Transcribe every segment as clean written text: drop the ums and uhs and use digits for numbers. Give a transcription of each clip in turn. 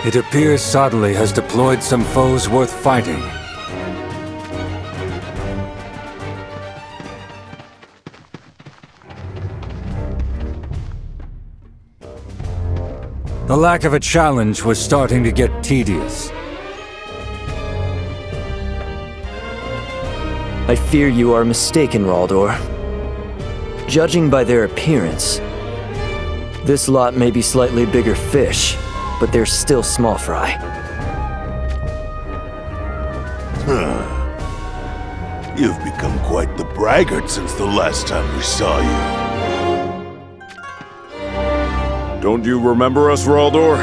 It appears Sadali has deployed some foes worth fighting. The lack of a challenge was starting to get tedious. I fear you are mistaken, Raldor. Judging by their appearance, this lot may be slightly bigger fish, but they're still small fry. You've become quite the braggart since the last time we saw you. Don't you remember us, Raldor?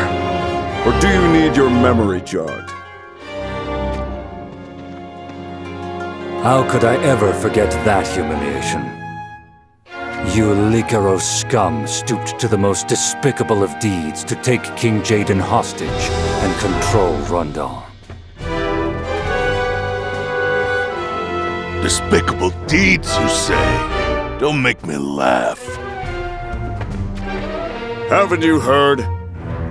Or do you need your memory jogged? How could I ever forget that humiliation? You Lycaros scum stooped to the most despicable of deeds to take King Jaden hostage and control Rundal. Despicable deeds, you say? Don't make me laugh. Haven't you heard?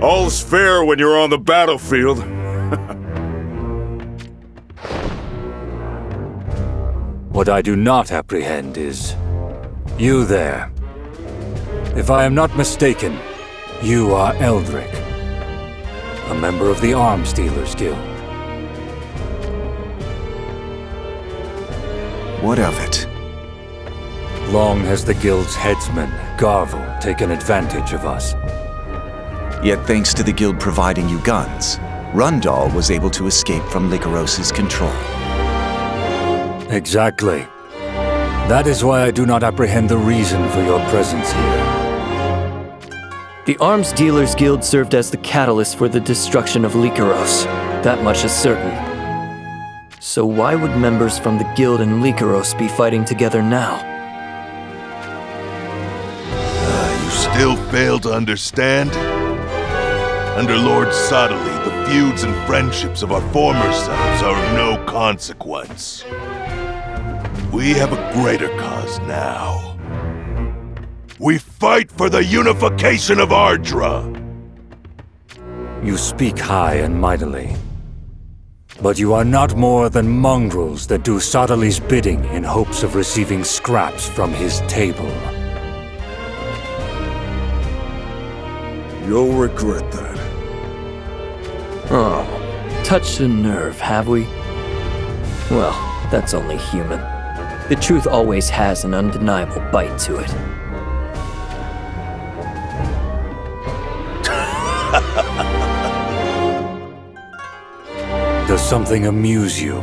All's fair when you're on the battlefield. What I do not apprehend is you there. If I am not mistaken, you are Eldrick, a member of the Arms Dealers Guild. What of it? Long has the Guild's headsman, Garvel, taken advantage of us. Yet thanks to the Guild providing you guns, Rundal was able to escape from Lycaros' control. Exactly. That is why I do not apprehend the reason for your presence here. The Arms Dealers Guild served as the catalyst for the destruction of Lycaros. That much is certain. So why would members from the Guild and Lycaros be fighting together now? You still fail to understand? Under Lord Sadali, the feuds and friendships of our former selves are of no consequence. We have a greater cause now. We fight for the unification of Ardra! You speak high and mightily. But you are not more than mongrels that do Sadali's bidding in hopes of receiving scraps from his table. You'll regret that. Oh, touched a nerve, have we? Well, that's only human. The truth always has an undeniable bite to it. Does something amuse you?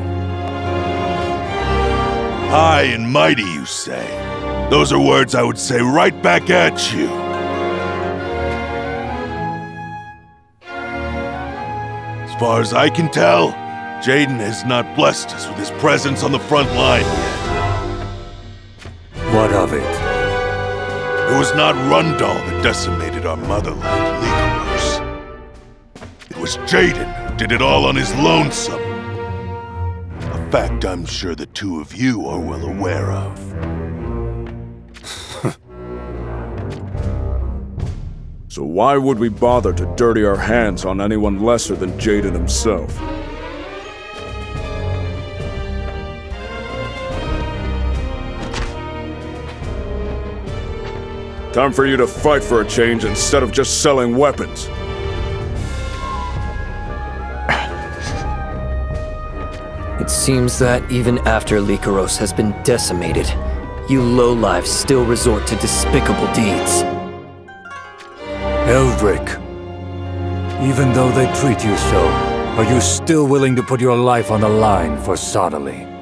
High and mighty, you say? Those are words I would say right back at you. As far as I can tell, Jaden has not blessed us with his presence on the front line yet. What of it? It was not Rundal that decimated our motherland, Lycaros. It was Jaden who did it all on his lonesome. A fact I'm sure the two of you are well aware of. So why would we bother to dirty our hands on anyone lesser than Jaden himself? Time for you to fight for a change instead of just selling weapons. It seems that even after Lycaros has been decimated, you lowlives still resort to despicable deeds. Eldrick, even though they treat you so, are you still willing to put your life on the line for Sadali?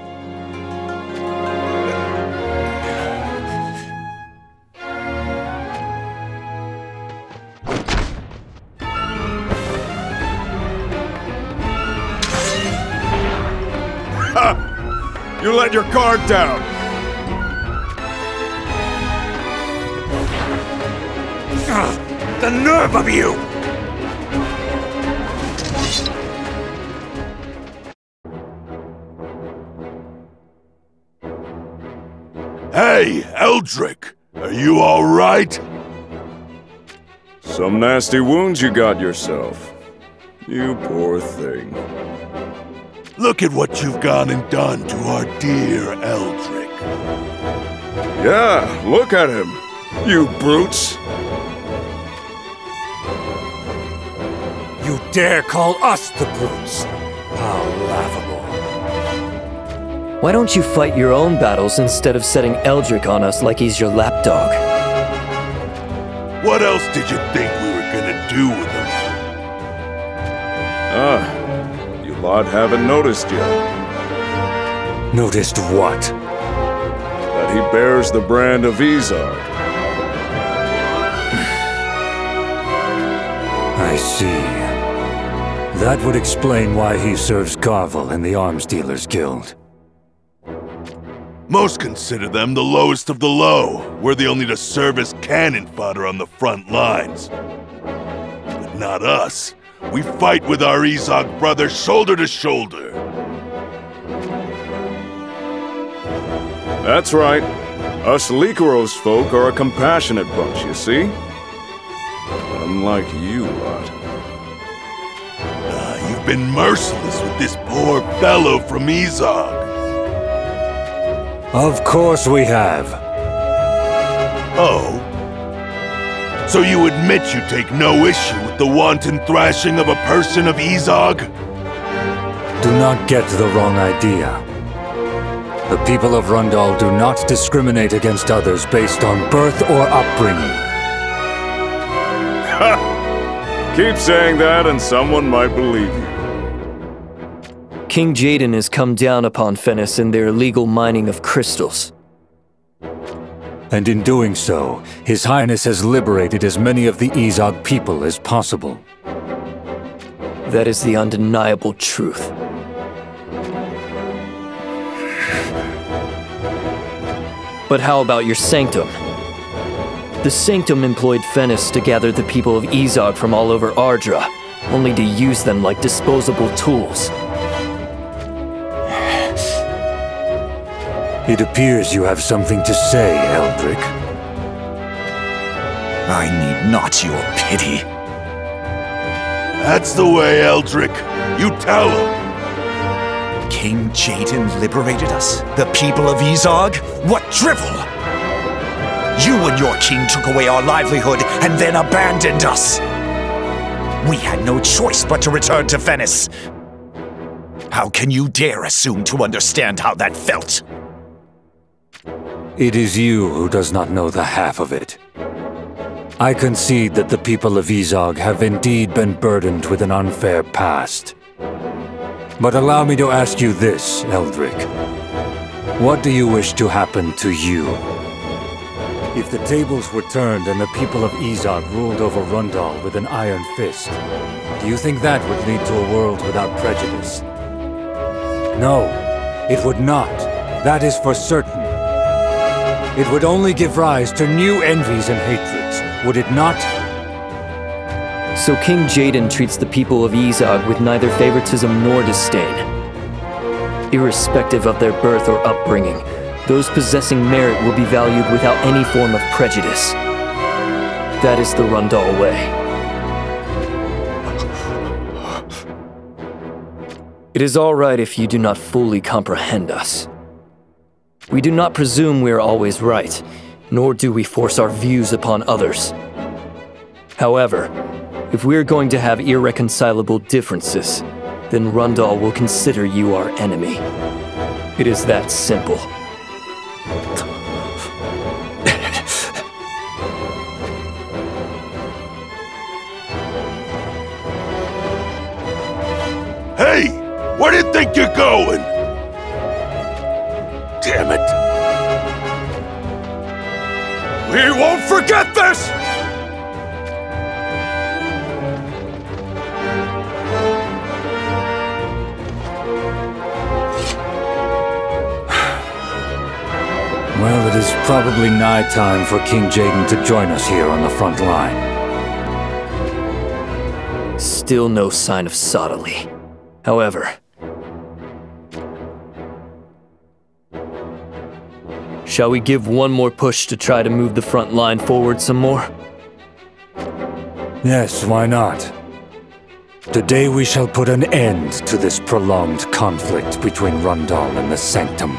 You let your guard down! The nerve of you! Hey, Eldrick! Are you all right? Some nasty wounds you got yourself. You poor thing. Look at what you've gone and done to our dear Eldrick. Yeah, look at him. You brutes. You dare call us the brutes? How laughable. Why don't you fight your own battles instead of setting Eldrick on us like he's your lapdog? What else did you think we were gonna do with him? You lot haven't noticed yet. Noticed what? That he bears the brand of Izog. I see. That would explain why he serves Garvel in the Arms Dealers Guild. Most consider them the lowest of the low, worthy only to serve as cannon fodder on the front lines. But not us. We fight with our Izog brothers shoulder to shoulder. That's right. Us Lycaros folk are a compassionate bunch, you see? Unlike you lot. You've been merciless with this poor fellow from Izog. Of course we have. Oh? So you admit you take no issue with the wanton thrashing of a person of Izog? Do not get the wrong idea. The people of Rundal do not discriminate against others based on birth or upbringing. Ha! Keep saying that and someone might believe you. King Jaden has come down upon Fennis in their illegal mining of crystals. And in doing so, His Highness has liberated as many of the Izog people as possible. That is the undeniable truth. But how about your sanctum? The sanctum employed Fennis to gather the people of Izog from all over Ardra, only to use them like disposable tools. It appears you have something to say, Eldrick. I need not your pity. That's the way, Eldrick. You tell him. King Jaden liberated us? The people of Izog? What drivel! You and your king took away our livelihood and then abandoned us. We had no choice but to return to Fennis. How can you dare assume to understand how that felt? It is you who does not know the half of it. I concede that the people of Izog have indeed been burdened with an unfair past. But allow me to ask you this, Eldrick. What do you wish to happen to you? If the tables were turned and the people of Izog ruled over Rundal with an iron fist, do you think that would lead to a world without prejudice? No, it would not. That is for certain. It would only give rise to new envies and hatreds, would it not? So King Jaden treats the people of Izog with neither favoritism nor disdain. Irrespective of their birth or upbringing, those possessing merit will be valued without any form of prejudice. That is the Rundal way. It is all right if you do not fully comprehend us. We do not presume we are always right, nor do we force our views upon others. However, if we are going to have irreconcilable differences, then Rundal will consider you our enemy. It is that simple. Hey! Where do you think you're going? Damn it. We won't forget this! Well, it is probably nigh time for King Jaden to join us here on the front line. Still no sign of Sodaly. However, shall we give one more push to try to move the front line forward some more? Yes, why not? Today we shall put an end to this prolonged conflict between Rundal and the Sanctum.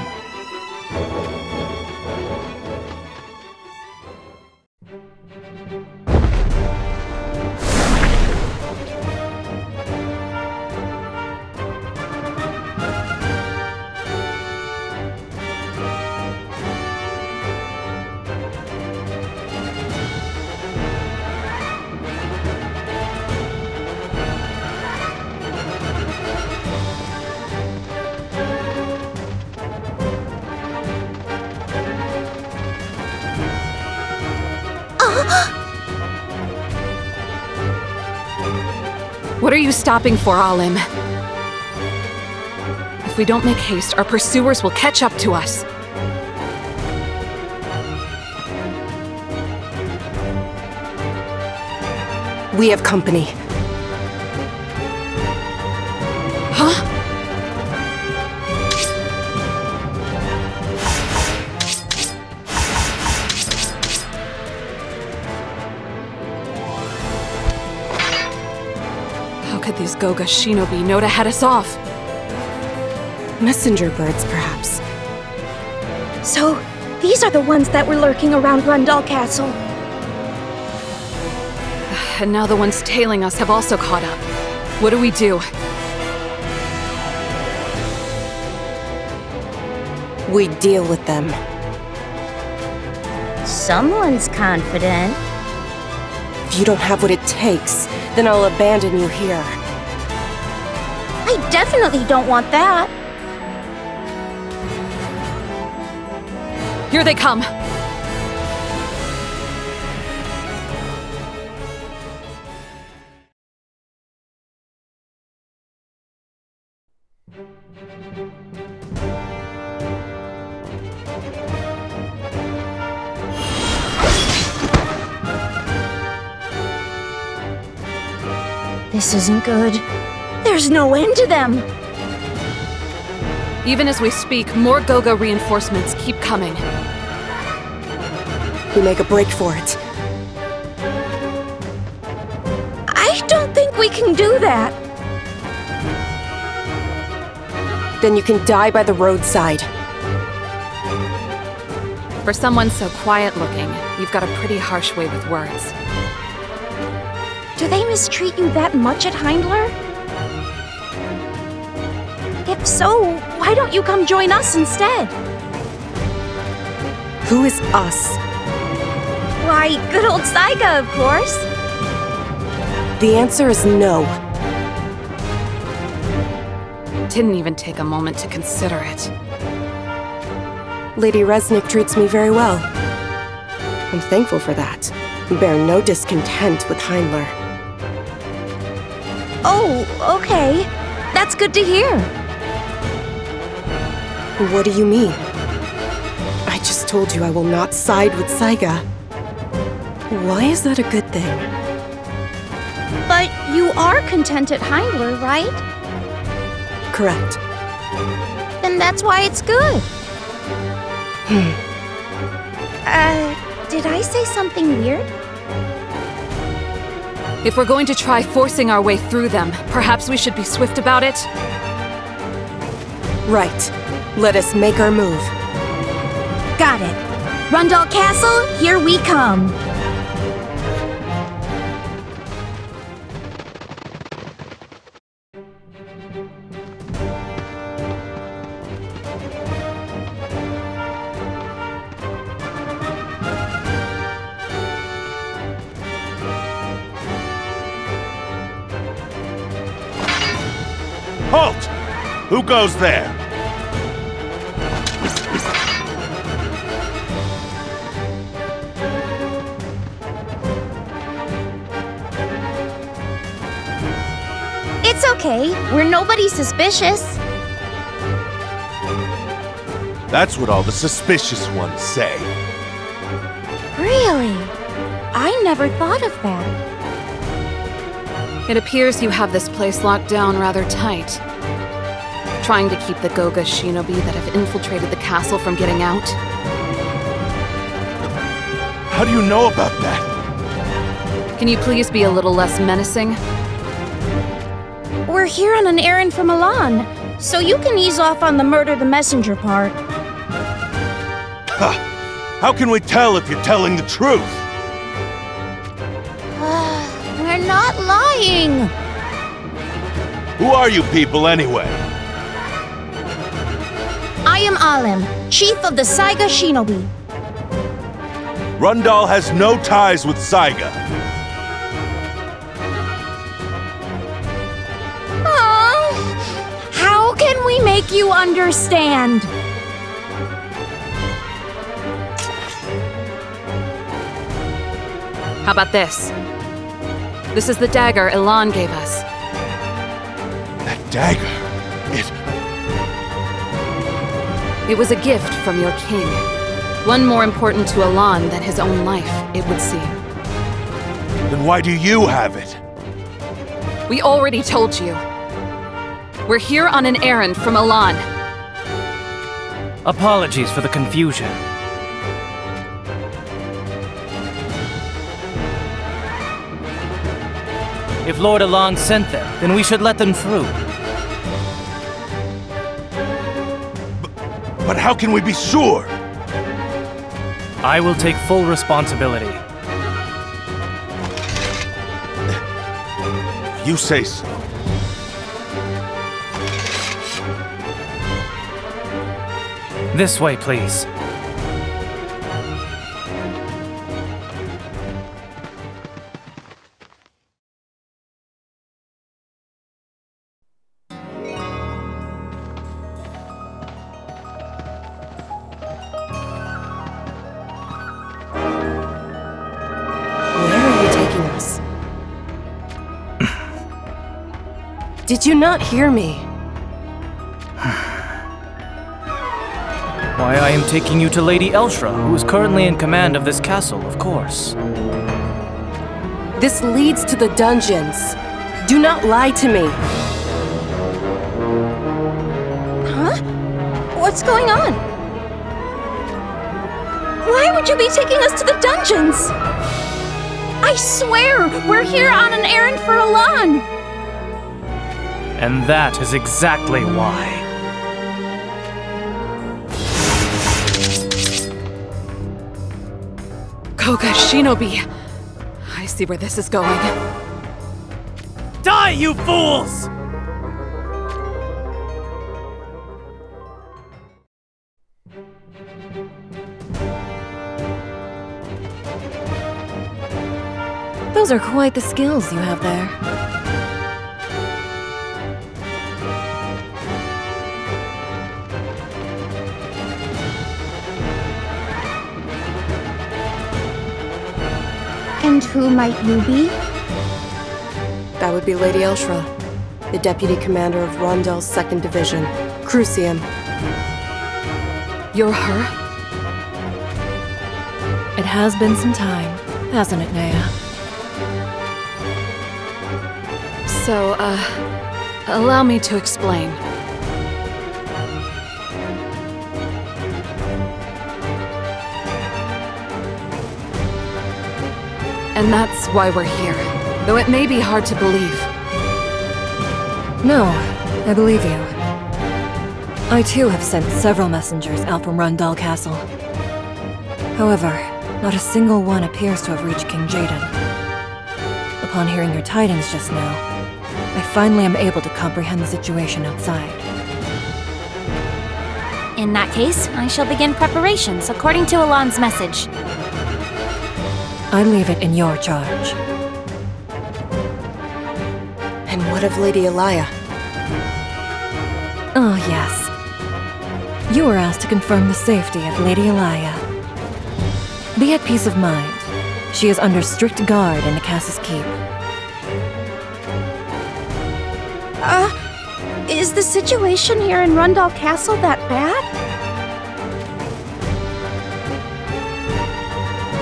What are you stopping for, Alim? If we don't make haste, our pursuers will catch up to us. We have company. Huh? How could these Goga shinobi know to head us off? Messenger birds, perhaps. So, these are the ones that were lurking around Rundal Castle. And now the ones tailing us have also caught up. What do we do? We deal with them. Someone's confident. If you don't have what it takes, then I'll abandon you here. I definitely don't want that. Here they come! This isn't good. There's no end to them! Even as we speak, more Goga reinforcements keep coming. We make a break for it. I don't think we can do that. Then you can die by the roadside. For someone so quiet-looking, you've got a pretty harsh way with words. Do they mistreat you that much at Heindler? If so, why don't you come join us instead? Who is us? Why, good old Saiga, of course. The answer is no. Didn't even take a moment to consider it. Lady Resnick treats me very well. I'm thankful for that. Bear no discontent with Heindler. Oh, okay. That's good to hear. What do you mean? I just told you I will not side with Saiga. Why is that a good thing? But you are content at Heindler, right? Correct. Then that's why it's good. Did I say something weird? If we're going to try forcing our way through them, perhaps we should be swift about it? Right. Let us make our move. Got it. Rundal Castle, here we come. Halt! Who goes there? It's okay. We're nobody suspicious. That's what all the suspicious ones say. Really? I never thought of that. It appears you have this place locked down rather tight. Trying to keep the Goga shinobi that have infiltrated the castle from getting out? How do you know about that? Can you please be a little less menacing? We're here on an errand from Milan, so you can ease off on the murder the messenger part. Ha! How can we tell if you're telling the truth? We're not lying! Who are you people, anyway? I am Alem, chief of the Saiga Shinobi. Rundal has no ties with Saiga. How can we make you understand? How about this? This is the dagger Elan gave us. That dagger, It was a gift from your king. One more important to Elan than his own life, it would seem. Then why do you have it? We already told you. We're here on an errand from Elan. Apologies for the confusion. If Lord Elan sent them, then we should let them through. But how can we be sure? I will take full responsibility. You say so. This way, please. Did you not hear me? Why, I am taking you to Lady Elshra, who is currently in command of this castle, of course. This leads to the dungeons. Do not lie to me. Huh? What's going on? Why would you be taking us to the dungeons? I swear, we're here on an errand for Elan. And that is exactly why. Goga Shinobi. I see where this is going. Die, you fools! Those are quite the skills you have there. And who might you be? That would be Lady Elshra, the deputy commander of Rondell's 2nd Division, Crucium. You're her? It has been some time, hasn't it, Nea? So, allow me to explain. And that's why we're here, though it may be hard to believe. No, I believe you. I too have sent several messengers out from Rundal Castle. However, not a single one appears to have reached King Jaden. Upon hearing your tidings just now, I finally am able to comprehend the situation outside. In that case, I shall begin preparations according to Elan's message. I leave it in your charge. And what of Lady Elia? Oh, yes. You were asked to confirm the safety of Lady Elia. Be at peace of mind. She is under strict guard in Nikas's keep. Is the situation here in Rundal Castle that bad?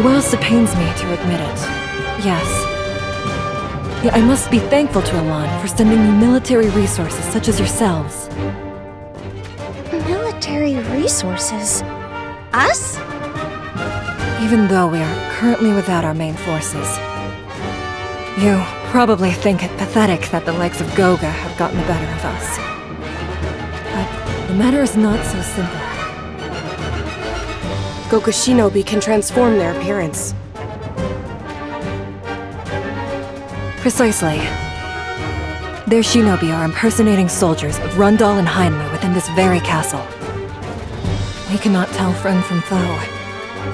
Whilst it pains me to admit it, yes. Yet I must be thankful to Elan for sending me military resources such as yourselves. Military resources? Us? Even though we are currently without our main forces, You probably think it pathetic that the likes of Goga have gotten the better of us. But the matter is not so simple. Goga Shinobi can transform their appearance. Precisely. Their shinobi are impersonating soldiers of Rundal and Heinle within this very castle. We cannot tell friend from foe.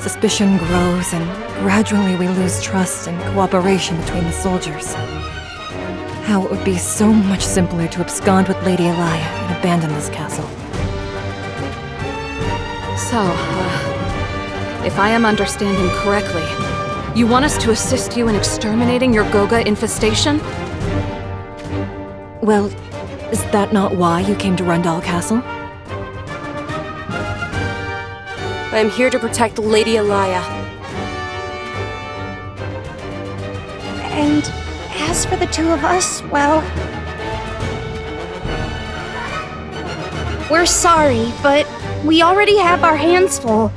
Suspicion grows, and gradually we lose trust and cooperation between the soldiers. How it would be so much simpler to abscond with Lady Elia and abandon this castle. So, if I am understanding correctly, you want us to assist you in exterminating your Goga infestation? Well, is that not why you came to Rundal Castle? I am here to protect Lady Elia. And as for the two of us, well... we're sorry, but we already have our hands full.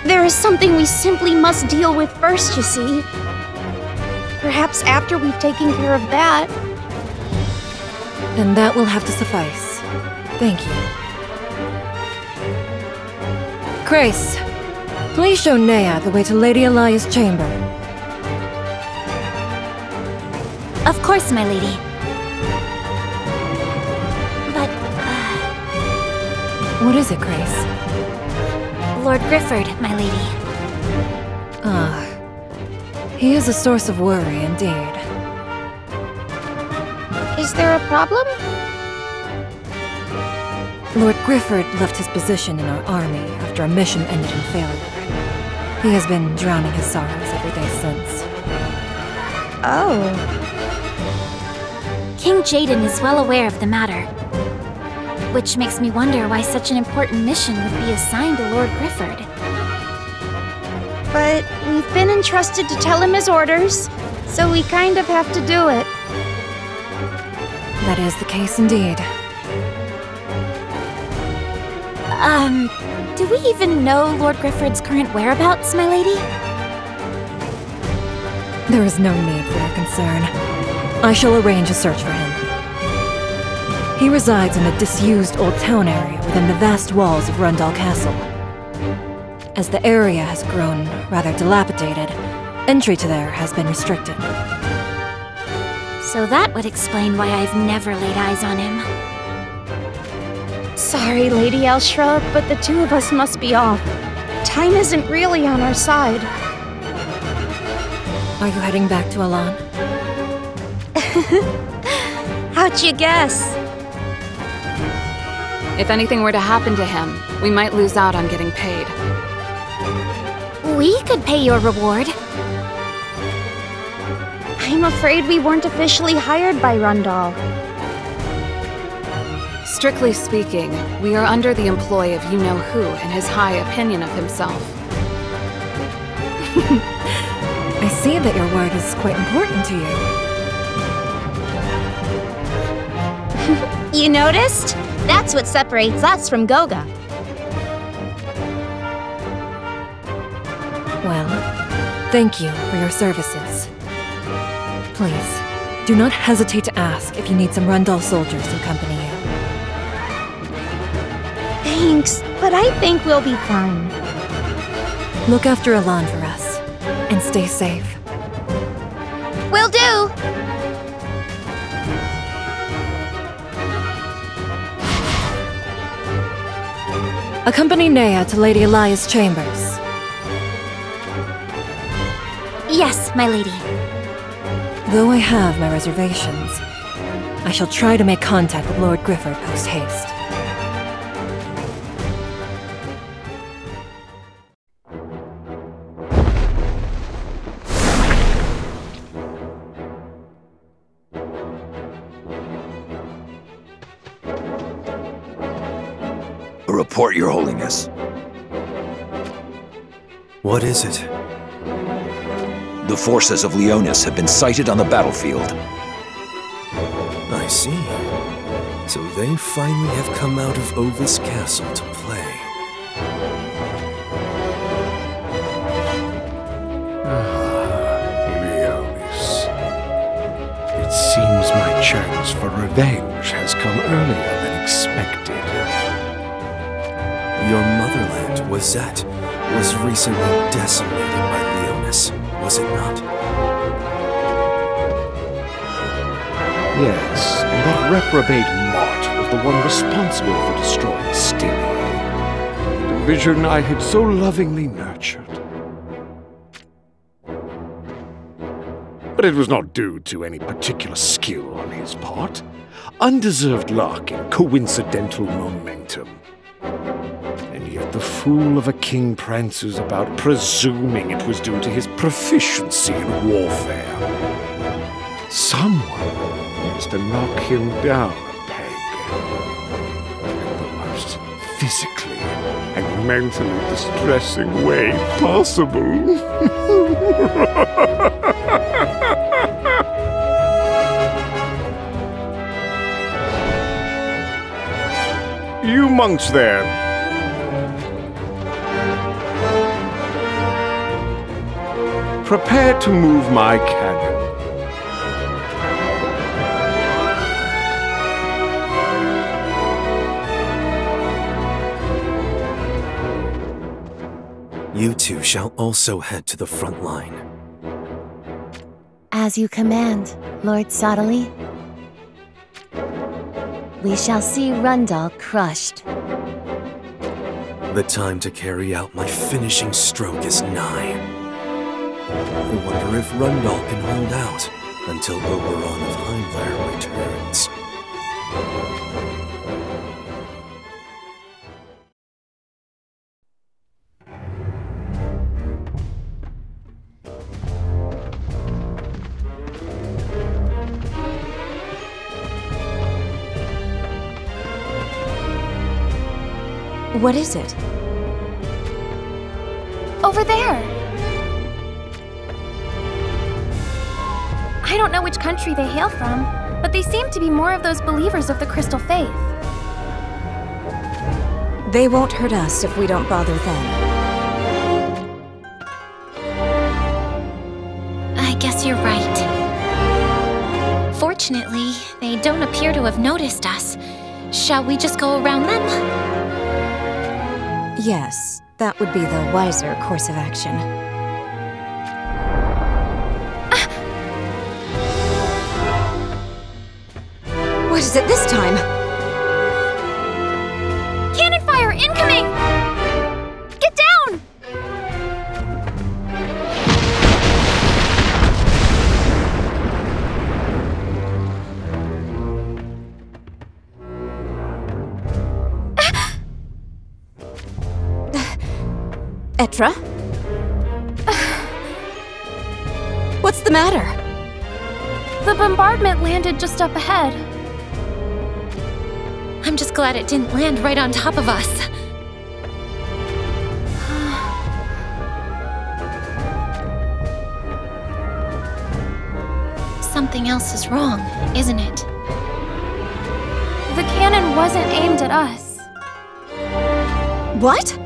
There is something we simply must deal with first, you see. Perhaps after we've taken care of that. Then that will have to suffice. Thank you. Grace, please show Nea the way to Lady Elia's chamber. Of course, my lady. But, What is it, Grace? Lord Grifford, my lady. Ah, he is a source of worry indeed. Is there a problem? Lord Grifford left his position in our army after a mission ended in failure. He has been drowning his sorrows every day since. Oh. King Jaden is well aware of the matter. Which makes me wonder why such an important mission would be assigned to Lord Grifford. But we've been entrusted to tell him his orders, so we kind of have to do it. That is the case indeed. Do we even know Lord Grifford's current whereabouts, my lady? There is no need for your concern. I shall arrange a search for him. He resides in a disused old town area within the vast walls of Rundal Castle. As the area has grown rather dilapidated, entry to there has been restricted. So that would explain why I've never laid eyes on him. Sorry, Lady Elshra, but the two of us must be off. Time isn't really on our side. Are you heading back to Alan? How'd you guess? If anything were to happen to him, we might lose out on getting paid. We could pay your reward. I'm afraid we weren't officially hired by Rundal. Strictly speaking, we are under the employ of you-know-who and his high opinion of himself. I see that your word is quite important to you. You noticed? That's what separates us from Goga. Well, thank you for your services. Please, do not hesitate to ask if you need some Rundal soldiers to accompany you. Thanks, but I think we'll be fine. Look after Alan for us, and stay safe. Will do! Accompany Nea to Lady Elia's chambers. Yes, my lady. Though I have my reservations, I shall try to make contact with Lord Grifford post-haste. A report, Your Holiness. What is it? The forces of Leonis have been sighted on the battlefield. I see. So they finally have come out of Ovis Castle to play. urge for revenge has come earlier than expected. Your motherland, Wazette, was recently decimated by Leonis, was it not? Yes, and that reprobate Mott was the one responsible for destroying Styria, the vision I had so lovingly nurtured. But it was not due to any particular skill on his part. Undeserved luck and coincidental momentum. And yet the fool of a king prances about presuming it was due to his proficiency in warfare. Someone needs to knock him down a peg. In the most physically and mentally distressing way possible. You monks there. Prepare to move my cannon. You two shall also head to the front line. As you command, Lord Sottile. We shall see Rundal crushed. The time to carry out my finishing stroke is nigh. I wonder if Rundal can hold out until Oberon of Heimler returns. What is it? Over there! I don't know which country they hail from, but they seem to be more of those believers of the Crystal Faith. They won't hurt us if we don't bother them. I guess you're right. Fortunately, they don't appear to have noticed us. Shall we just go around them? Yes, that would be the wiser course of action. What is it this time? Cannon fire incoming! Get down! Etra? What's the matter? The bombardment landed just up ahead. I'm just glad it didn't land right on top of us. Something else is wrong, isn't it? The cannon wasn't aimed at us. What?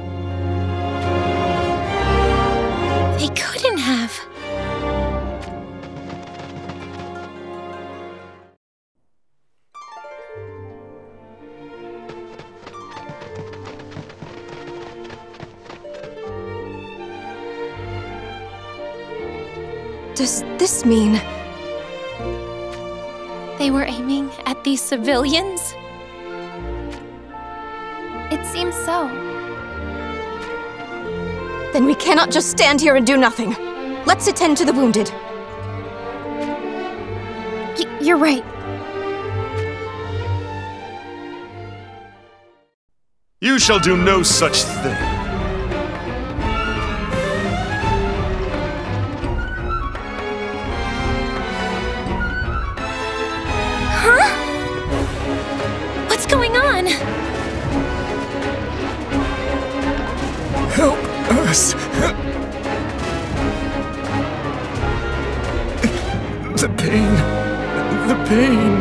They couldn't have. Does this mean... They were aiming at these civilians? It seems so. Then we cannot just stand here and do nothing. Let's attend to the wounded. You're right. You shall do no such thing. What's going on? Help us! The pain! The pain!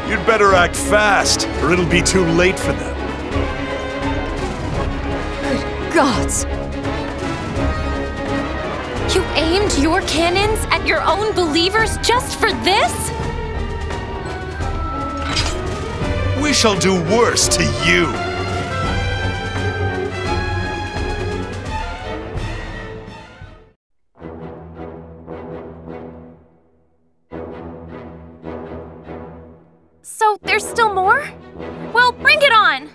You'd better act fast, or it'll be too late for them. gods! You aimed your cannons at your own believers just for this? We shall do worse to you! So there's still more? Well, bring it on!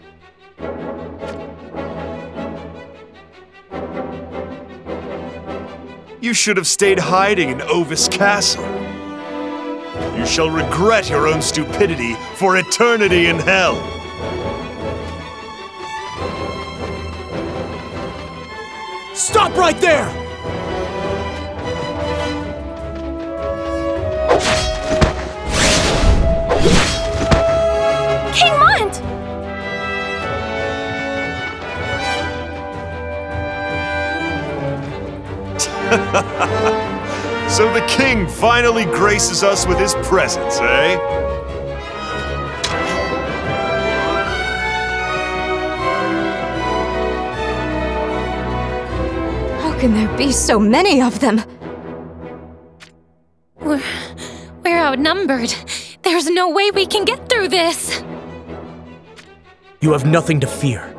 You should have stayed hiding in Ovis Castle. You shall regret your own stupidity for eternity in hell. Stop right there! King Mont! So the king finally graces us with his presence, eh? How can there be so many of them? We're outnumbered. There's no way we can get through this. You have nothing to fear.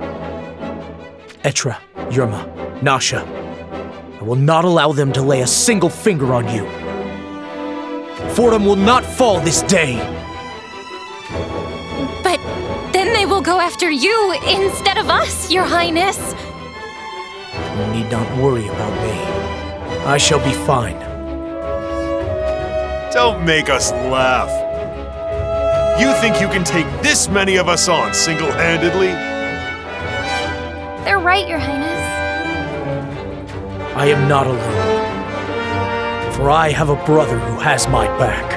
Etra, Yerma, Nasha. I will not allow them to lay a single finger on you. Fordham will not fall this day. But then they will go after you instead of us, Your Highness. You need not worry about me. I shall be fine. Don't make us laugh. You think you can take this many of us on single-handedly? They're right, Your Highness. I am not alone. For I have a brother who has my back.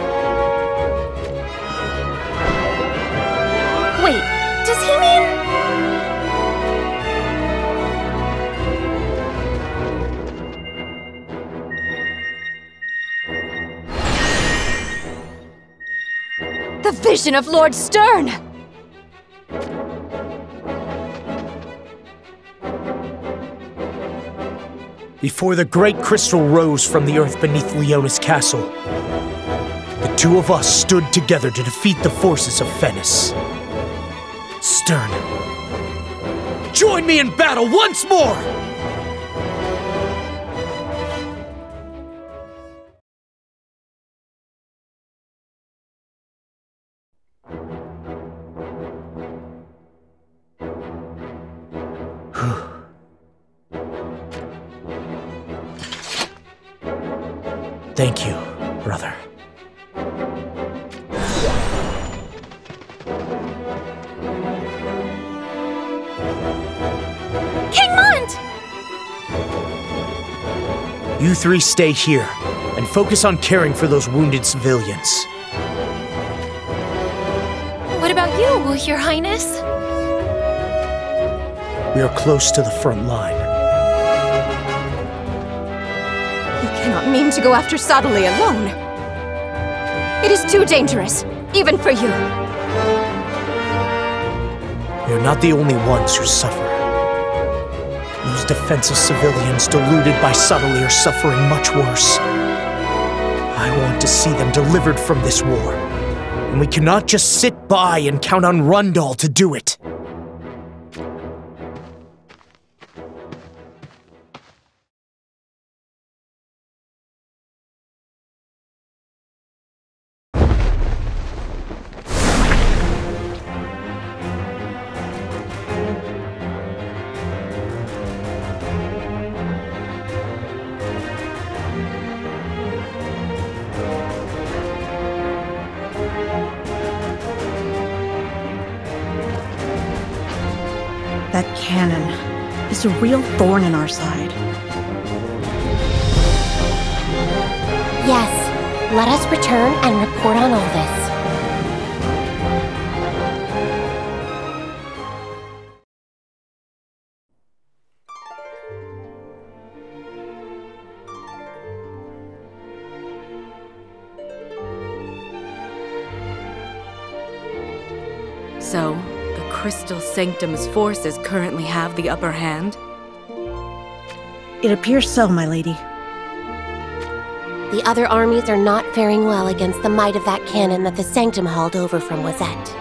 Wait, does he mean... The vision of Lord Stern! Before the great crystal rose from the earth beneath Leonis Castle, the two of us stood together to defeat the forces of Fennis. Stern, join me in battle once more! Thank you, brother. King Mont! You three stay here and focus on caring for those wounded civilians. What about you, Your Highness? We are close to the front line. You cannot mean to go after Sadali alone. It is too dangerous, even for you. We are not the only ones who suffer. Those defenseless civilians deluded by Sadali are suffering much worse. I want to see them delivered from this war. And we cannot just sit by and count on Rundal to do it. That cannon is a real thorn in our side. Yes, let us return and report on all this. So, the Crystal Sanctum's forces currently have the upper hand? It appears so, my lady. The other armies are not faring well against the might of that cannon that the Sanctum hauled over from Wazette.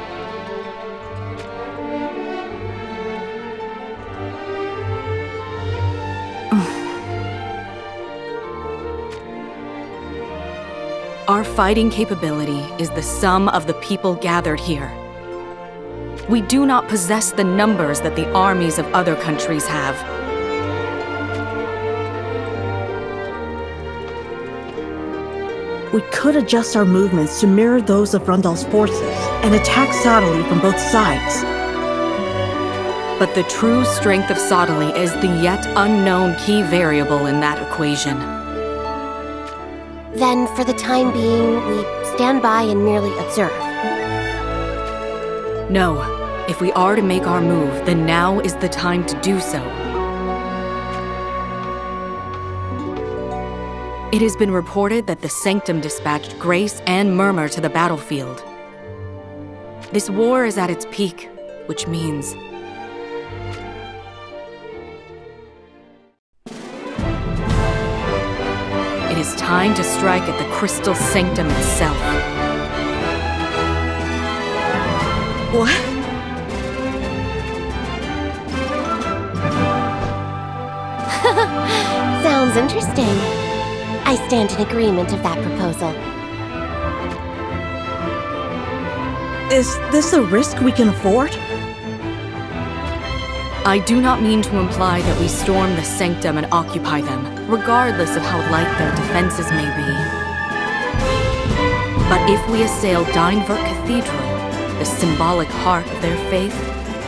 Our fighting capability is the sum of the people gathered here. We do not possess the numbers that the armies of other countries have. We could adjust our movements to mirror those of Rundal's forces and attack Sottile from both sides. But the true strength of Sottile is the yet unknown key variable in that equation. Then, for the time being, we stand by and merely observe. No. If we are to make our move, then now is the time to do so. It has been reported that the Sanctum dispatched Grace and Murmur to the battlefield. This war is at its peak, which means it is time to strike at the Crystal Sanctum itself. What? Sounds interesting. I stand in agreement of that proposal. Is this a risk we can afford? I do not mean to imply that we storm the Sanctum and occupy them, regardless of how light their defenses may be. But if we assail Dynevert Cathedral, the symbolic heart of their faith,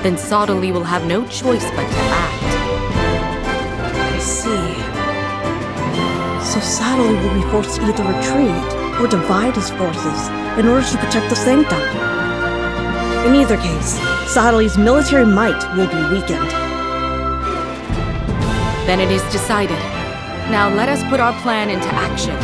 then Sottile will have no choice but to act. I see. So Sottile will be forced to either retreat or divide his forces in order to protect the Sanctum. In either case, Sottile's military might will be weakened. Then it is decided. Now let us put our plan into action.